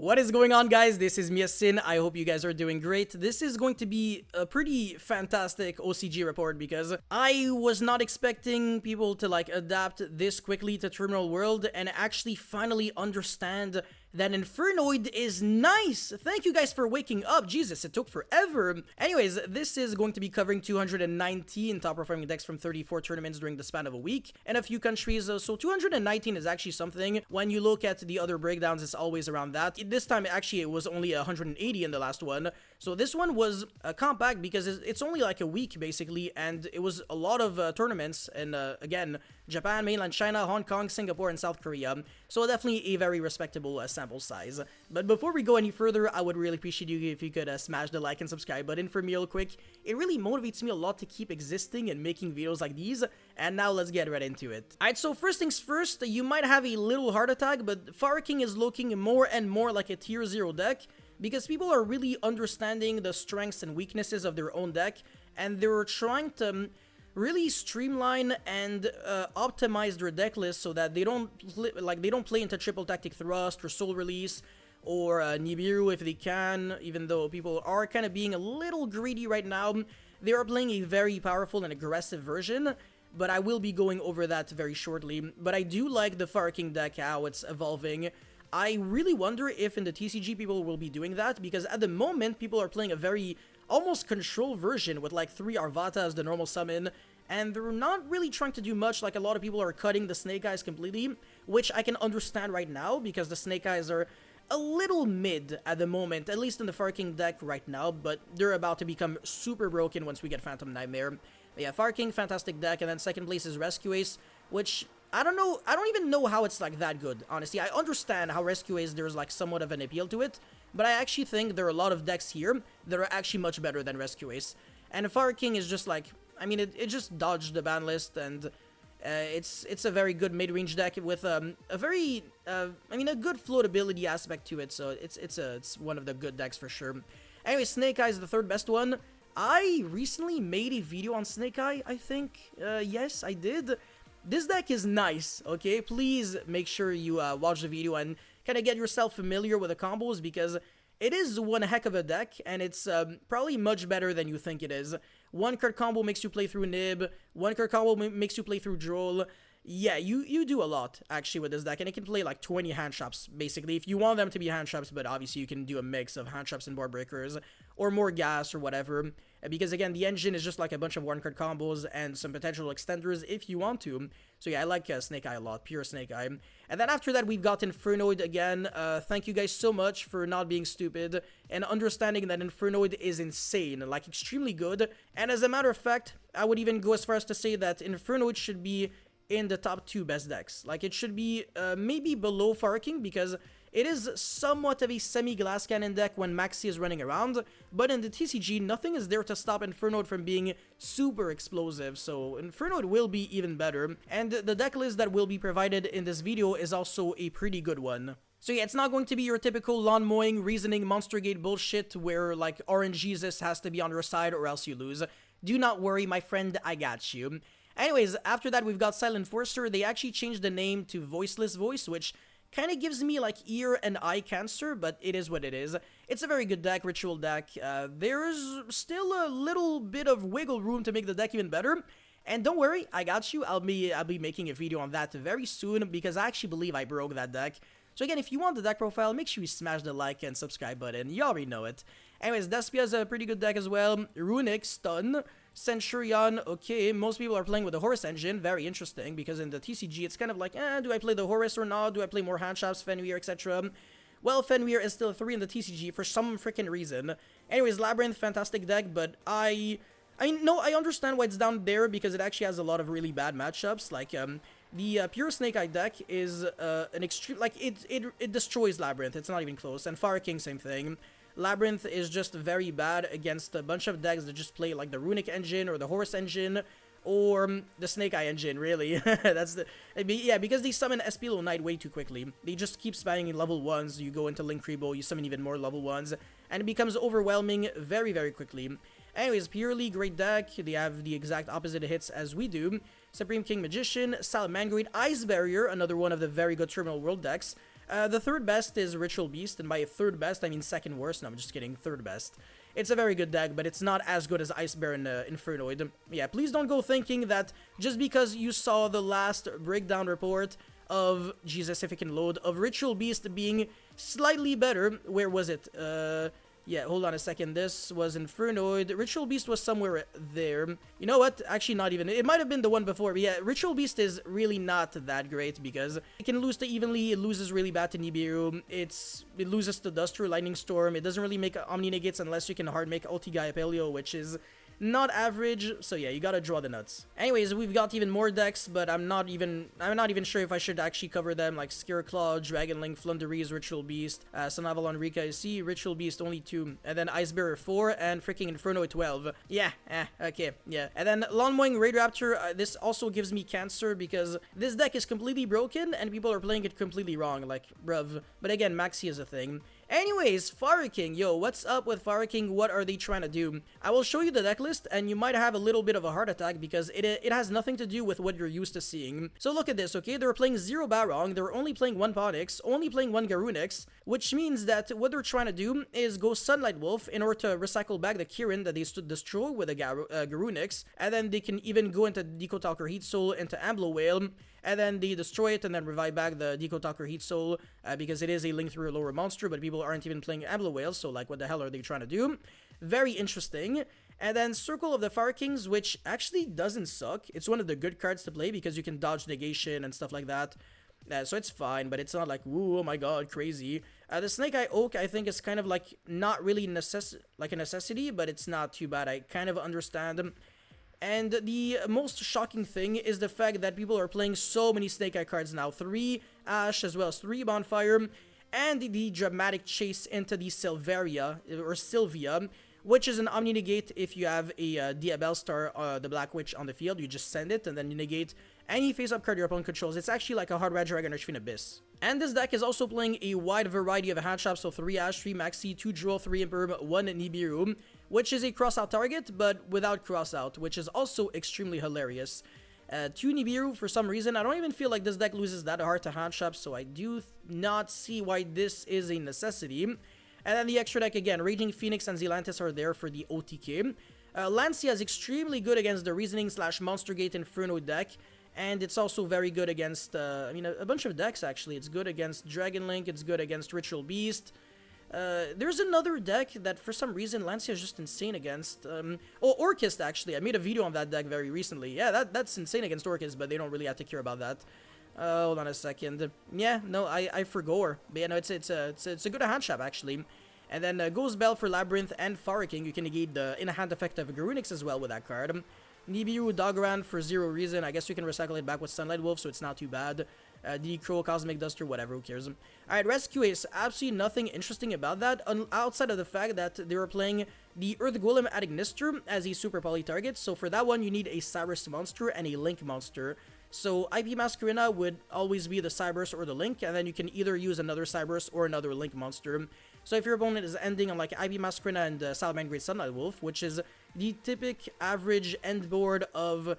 What is going on, guys? This is Miasin. I hope you guys are doing great. This is going to be a pretty fantastic OCG report because I was not expecting people to adapt this quickly to Terminal World and actually finally understand that Infernoid is nice. Thank you guys for waking up. Jesus, it took forever. Anyways, this is going to be covering 219 top performing decks from 34 tournaments during the span of a week in a few countries. So 219 is actually something. When you look at the other breakdowns, it's always around that. This time, actually, it was only 180 in the last one. So this one was compact because it's only like a week, basically, and it was a lot of tournaments. And again, Japan, mainland China, Hong Kong, Singapore, and South Korea. So definitely a very respectable sample size. But before we go any further, I would really appreciate you if you could smash the like and subscribe button for me real quick. It really motivates me a lot to keep existing and making videos like these. And now let's get right into it. Alright, so first things first, you might have a little heart attack, but Fire King is looking more and more like a tier 0 deck because people are really understanding the strengths and weaknesses of their own deck, and they're trying to really streamline and optimize their deck list so that they don't play into triple tactic thrust or soul release or Nibiru if they can. Even though people are kind of being a little greedy right now, they are playing a very powerful and aggressive version, but I will be going over that very shortly. But I do like the Fire King deck, how it's evolving. I really wonder if in the TCG people will be doing that, because at the moment people are playing a very almost control version with like 3 Arvata as the normal summon, and they're not really trying to do much. Like, a lot of people are cutting the Snake Eyes completely, which I can understand right now because the Snake Eyes are a little mid at the moment, at least in the Fire King deck right now, but they're about to become super broken once we get Phantom Nightmare. But yeah, Fire King, fantastic deck, and then second place is Rescue Ace, which I don't know, I don't even know how it's like that good, honestly. I understand how Rescue Ace, there's like somewhat of an appeal to it, but I actually think there are a lot of decks here that are actually much better than Rescue Ace. And Fire King is just like, I mean, it just dodged the ban list, and it's a very good mid-range deck with a very, I mean, a good floatability aspect to it, so it's one of the good decks for sure. Anyway, Snake Eye is the third best one. I recently made a video on Snake Eye, I think. Yes, I did. This deck is nice, okay? Please make sure you watch the video and kind of get yourself familiar with the combos, because it is one heck of a deck, and it's probably much better than you think it is. One card combo makes you play through Nib, one card combo makes you play through Droll. Yeah, you do a lot, actually, with this deck, and it can play like 20 hand traps, basically, if you want them to be hand traps, but obviously you can do a mix of hand traps and board breakers, or more gas, or whatever, because, again, the engine is just like a bunch of one-card combos and some potential extenders if you want to. So yeah, I like Snake Eye a lot, pure Snake Eye. And then after that, we've got Infernoid again. Thank you guys so much for not being stupid and understanding that Infernoid is insane, like extremely good. And as a matter of fact, I would even go as far as to say that Infernoid should be in the top 2 best decks. Like, it should be maybe below Fire King, because it is somewhat of a semi-glass cannon deck when Maxi is running around, but in the TCG, nothing is there to stop Infernoid from being super explosive, so Infernoid will be even better, and the deck list that will be provided in this video is also a pretty good one. So yeah, it's not going to be your typical lawn mowing, reasoning, Monster Gate bullshit where like Orange Jesus has to be on your side or else you lose. Do not worry, my friend, I got you. Anyways, after that, we've got Silent Forcer. They actually changed the name to Voiceless Voice, which kind of gives me like ear and eye cancer, but it is what it is. It's a very good deck, ritual deck. There's still a little bit of wiggle room to make the deck even better. And don't worry, I got you. I'll be making a video on that very soon, because I actually believe I broke that deck. So again, if you want the deck profile, make sure you smash the like and subscribe button. You already know it. Anyways, Despia is a pretty good deck as well. Runic, Stun, Centurion, okay, most people are playing with the Horus engine, very interesting, because in the TCG it's kind of like, do I play the Horus or not, do I play more hand traps, Fenrir, etc. Well, Fenrir is still 3 in the TCG for some freaking reason. Anyways, Labyrinth, fantastic deck, but I understand why it's down there, because it actually has a lot of really bad matchups, like, the pure Snake Eye deck is an extreme, like, it destroys Labyrinth, it's not even close, and Fire King, same thing. Labyrinth is just very bad against a bunch of decks that just play like the Runic engine or the Horus engine or the Snake Eye engine, really. That's the, yeah, because they summon Espilo Knight way too quickly. They just keep spamming level 1s, you go into Linkribo, you summon even more level 1s, and it becomes overwhelming very, very quickly. Anyways, purely great deck. They have the exact opposite hits as we do. Supreme King Magician, Salamangreat, Ice Barrier, another one of the very good Terminal World decks. The third best is Ritual Beast, and by third best, I mean second worst. No, I'm just kidding, third best. It's a very good deck, but it's not as good as Ice Bear and Infernoid. Yeah, please don't go thinking that just because you saw the last breakdown report of, Jesus, if it can load, of Ritual Beast being slightly better. Where was it? Yeah, hold on a second. This was Infernoid. Ritual Beast was somewhere there. You know what? Actually, not even. It might have been the one before. But yeah, Ritual Beast is really not that great because it can lose to Evenly. It loses really bad to Nibiru. It loses to Duster, Lightning Storm. It doesn't really make Omni Negates unless you can hard make Ulti Gaia Paleo, which is not average. So yeah, you gotta draw the nuts. Anyways, we've got even more decks, but I'm not even sure if I should actually cover them, like Scareclaw, Dragonlink, Flunderies, Ritual Beast, Sun Avalon, Rika. You see, Ritual Beast only 2, and then Ice Bearer 4, and freaking Inferno 12. Yeah, okay, yeah. And then Lawn Mowing Raid Raptor, this also gives me cancer because this deck is completely broken and people are playing it completely wrong, like, bruv. But again, Maxi is a thing. Anyways, Fire King, yo, what's up with Fire King? What are they trying to do? I will show you the deck list, and you might have a little bit of a heart attack because it has nothing to do with what you're used to seeing. So look at this, okay? They're playing 0 Barong, they're only playing 1 Ponix, only playing 1 Garunix, which means that what they're trying to do is go Sunlight Wolf in order to recycle back the Kirin that they destroy with a Garunix, and then they can even go into Deco Talker Heat Soul, into Amblo Whale, and then they destroy it and then revive back the Deco Talker Heat Soul because it is a link through a lower monster, but people aren't even playing Amblo Whale, so like what the hell are they trying to do? Very interesting. And then Circle of the Fire Kings, which actually doesn't suck. It's one of the good cards to play because you can dodge negation and stuff like that. So it's fine, but it's not like, ooh, oh my god, crazy. The Snake Eye Oak, I think, is kind of like not really a necessity, but it's not too bad. I kind of understand. And the most shocking thing is the fact that people are playing so many Snake Eye cards now. 3 Ash as well as 3 Bonfire. And the dramatic chase into the Sylvia, which is an Omni Negate if you have a Diabellstar, the Black Witch, on the field. You just send it and then you negate any face-up card your opponent controls. It's actually like a Hard Red Dragon Archfiend Abyss. And this deck is also playing a wide variety of hand traps, so 3 Ash, 3 Maxi, 2 Droll, 3 Imperm, 1 Nibiru, which is a crossout target, but without crossout, which is also extremely hilarious. 2 Nibiru, for some reason, I don't even feel like this deck loses that hard to hand traps, so I do not see why this is a necessity. And then the extra deck again, Raging Phoenix and Zelantis are there for the OTK. Lancia is extremely good against the Reasoning / Monster Gate Inferno deck, and it's also very good against, I mean, a bunch of decks actually. It's good against Dragonlink, it's good against Ritual Beast. There's another deck that for some reason Lancia is just insane against. Oh, Orchist actually. I made a video on that deck very recently. Yeah, that's insane against Orchist, but they don't really have to care about that. Hold on a second. Yeah, no, I forgot. But yeah, no, it's a good hand trap actually. And then Ghost Bell for Labyrinth and Fire King. You can negate the in-hand effect of Garunix as well with that card. Nibiru Dogran for 0 reason. I guess you can recycle it back with Sunlight Wolf, so it's not too bad. D-Crow, Cosmic Duster, whatever, who cares. Alright, Rescue Ace, absolutely nothing interesting about that, outside of the fact that they were playing the Earth Golem at Ignister as a super poly target, so for that one you need a Cyrus monster and a Link monster. So IP Masquerena would always be the Cybers or the Link, and then you can either use another Cybers or another Link monster. So if your opponent is ending on like IP Masquerena and Salamand Great Sunlight Wolf, which is the typical average end board of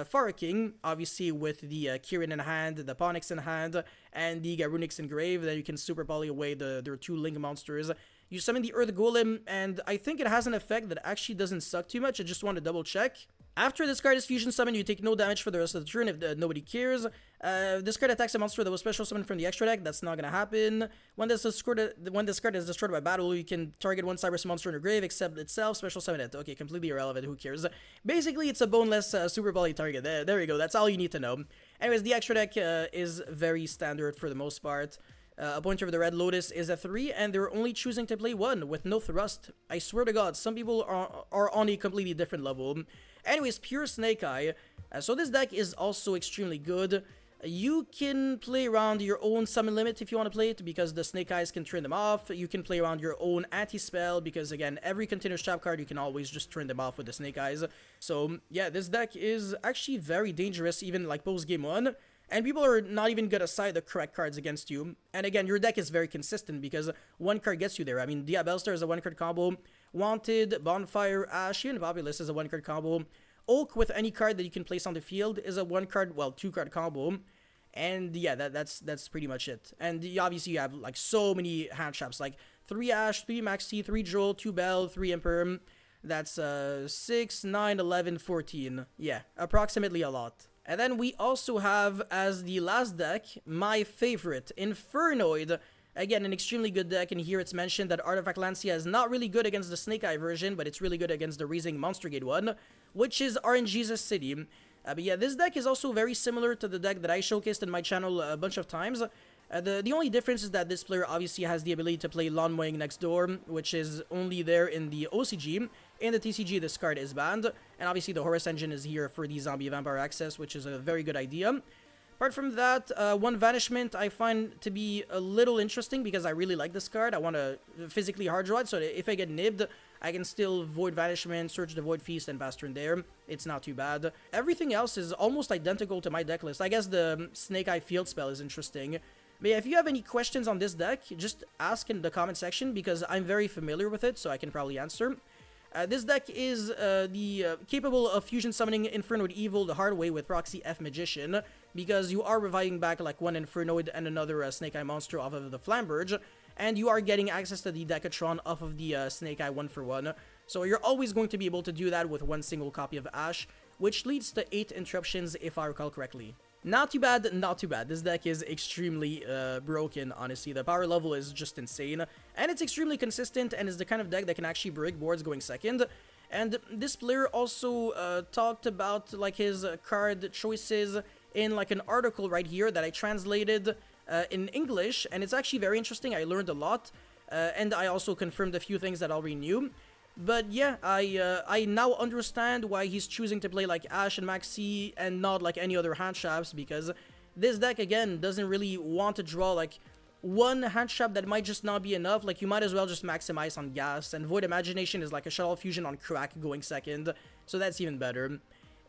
Fire King, obviously with the Kirin in hand, the Ponix in hand, and the Garunix Engrave, then you can super poly away their 2 Link monsters. You summon the Earth Golem, and I think it has an effect that actually doesn't suck too much. I just want to double check. After this card is fusion summoned, you take no damage for the rest of the turn if nobody cares. This card attacks a monster that was special summoned from the extra deck. That's not gonna happen. When this card is destroyed by battle, you can target 1 Cybers monster in your grave except itself, special summon it. Okay, completely irrelevant, who cares? Basically, it's a boneless super poly target. There you go, that's all you need to know. Anyways, the extra deck is very standard for the most part. Appointer of the Red Lotus is a 3, and they're only choosing to play 1 with no thrust. I swear to God, some people are on a completely different level. Anyways, Pure Snake Eye. So this deck is also extremely good. You can play around your own summon limit if you want to play it, because the Snake Eyes can turn them off. You can play around your own anti-spell, because again, every continuous trap card, you can always just turn them off with the Snake Eyes. So yeah, this deck is actually very dangerous, even like post game 1. And people are not even gonna side the correct cards against you. And again, your deck is very consistent because 1 card gets you there. I mean, Diabellstar is a 1 card combo. Wanted, Bonfire, Ash, even Populous is a 1 card combo. Oak with any card that you can place on the field is a 1 card, well, 2 card combo. And yeah, that's pretty much it. And obviously you have like so many hand traps, like 3 Ash, 3 Maxi, 3 Joel, 2 Bell, 3 Imperm. That's 6, 9, 11, 14. Yeah, approximately a lot. And then we also have, as the last deck, my favorite, Infernoid. Again, an extremely good deck, and here it's mentioned that Artifact Lancia is not really good against the Snake Eye version, but it's really good against the Raising Monster Gate one, which is RNG's City. But yeah, this deck is also very similar to the deck that I showcased in my channel a bunch of times. The only difference is that this player obviously has the ability to play Lawn Mowing Next Door, which is only there in the OCG. In the TCG, this card is banned, and obviously the Horus Engine is here for the Zombie Vampire access, which is a very good idea. Apart from that, one Vanishment I find to be a little interesting because I really like this card. I want to physically hard draw it, so that if I get nibbed, I can still Void Vanishment, search the Void Feast, and pass turn there. It's not too bad. Everything else is almost identical to my deck list. I guess the Snake Eye Field Spell is interesting. But yeah, if you have any questions on this deck, just ask in the comment section because I'm very familiar with it, so I can probably answer. This deck is capable of fusion summoning Infernoid Evil the hard way with Proxy F Magician, because you are reviving back like one Infernoid and another Snake Eye monster off of the Flamberge, and you are getting access to the Decatron off of the Snake Eye 1-for-1. So you're always going to be able to do that with one single copy of Ash, which leads to 8 interruptions if I recall correctly. Not too bad, not too bad. This deck is extremely broken, honestly. The power level is just insane, and it's extremely consistent, and is the kind of deck that can actually break boards going second. And this player also talked about like his card choices in like an article right here that I translated in English, and it's actually very interesting. I learned a lot, and I also confirmed a few things that I already knew. But yeah, I now understand why he's choosing to play like Ash and Maxi and not like any other hand traps, because this deck again doesn't really want to draw like one hand trap that might just not be enough. Like you might as well just maximize on gas, and Void Imagination is like a Shuttle Fusion on crack going second, so that's even better.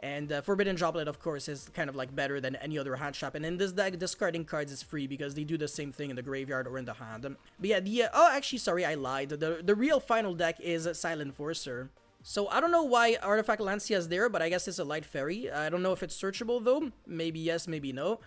And Forbidden Droplet, of course, is kind of like better than any other hand trap. And in this deck, discarding cards is free because they do the same thing in the graveyard or in the hand. But yeah, oh, actually, sorry, I lied. The real final deck is Silent Enforcer. So I don't know why Artifact Lancia is there, but I guess it's a light fairy. I don't know if it's searchable though. Maybe yes, maybe no.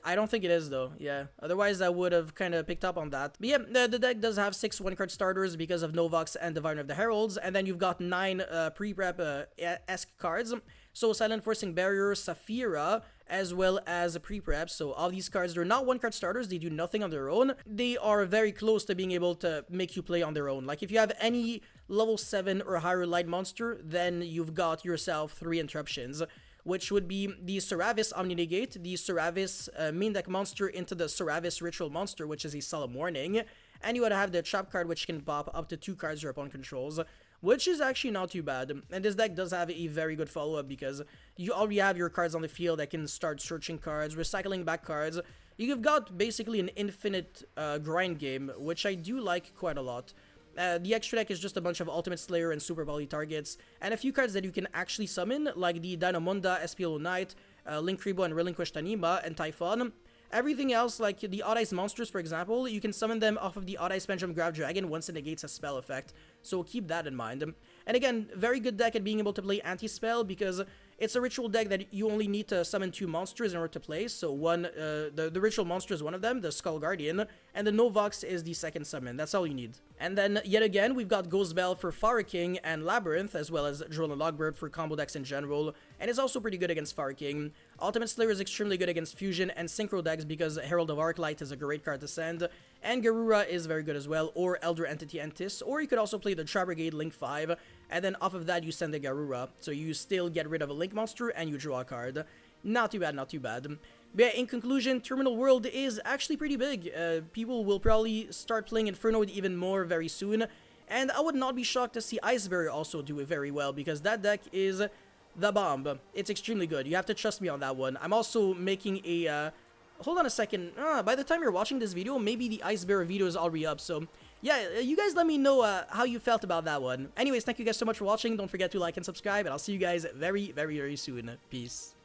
I don't think it is though, yeah. Otherwise I would have kind of picked up on that. But yeah, the deck does have 6 1-card starters because of Novox and Divine of the Heralds, and then you've got 9 pre-prep-esque cards. So Silent Forcing Barrier, Saphira, as well as pre-prep. So all these cards, they're not 1-card starters, they do nothing on their own. They are very close to being able to make you play on their own. Like if you have any level 7 or higher light monster, then you've got yourself 3 interruptions, which would be the Seravis Omni-Negate, the Seravis main deck monster into the Seravis Ritual Monster, which is a Solemn Warning, and you would have the Trap card, which can pop up to 2 cards your opponent controls, which is actually not too bad. And this deck does have a very good follow-up because you already have your cards on the field that can start searching cards, recycling back cards. You've got basically an infinite grind game, which I do like quite a lot. The extra deck is just a bunch of Ultimate Slayer and Super Volley targets, and a few cards that you can actually summon, like the Dynamunda, SPLO Knight, Linkribo and Relinquished Anima, and Typhon. Everything else, like the Odd Eyes monsters, for example, you can summon them off of the Odd Eyes Pendulum Grab Dragon once it negates a spell effect, so keep that in mind. And again, very good deck at being able to play Anti-Spell, because it's a ritual deck that you only need to summon 2 monsters in order to play. So one, the ritual monster is one of them, the Skull Guardian, and the Novox is the second summon. That's all you need. And then, yet again, we've got Ghost Bell for Fire King and Labyrinth, as well as Droll and Logbird for combo decks in general, and it's also pretty good against Fire King. Ultimate Slayer is extremely good against Fusion and Synchro decks because Herald of Arclight is a great card to send, and Garura is very good as well, or Elder Entity Entis, or you could also play the Trap Brigade Link 5, and then off of that you send the Garura, so you still get rid of a Link monster and you draw a card. Not too bad, not too bad. But yeah, in conclusion, Terminal World is actually pretty big. People will probably start playing Infernoid even more very soon, and I would not be shocked to see Iceberry also do it very well, because that deck is the bomb. It's extremely good. You have to trust me on that one. I'm also making a... hold on a second. By the time you're watching this video, maybe the Iceberry video is already up, so... yeah, you guys let me know how you felt about that one. Anyways, thank you guys so much for watching. Don't forget to like and subscribe, and I'll see you guys very, very, very soon. Peace.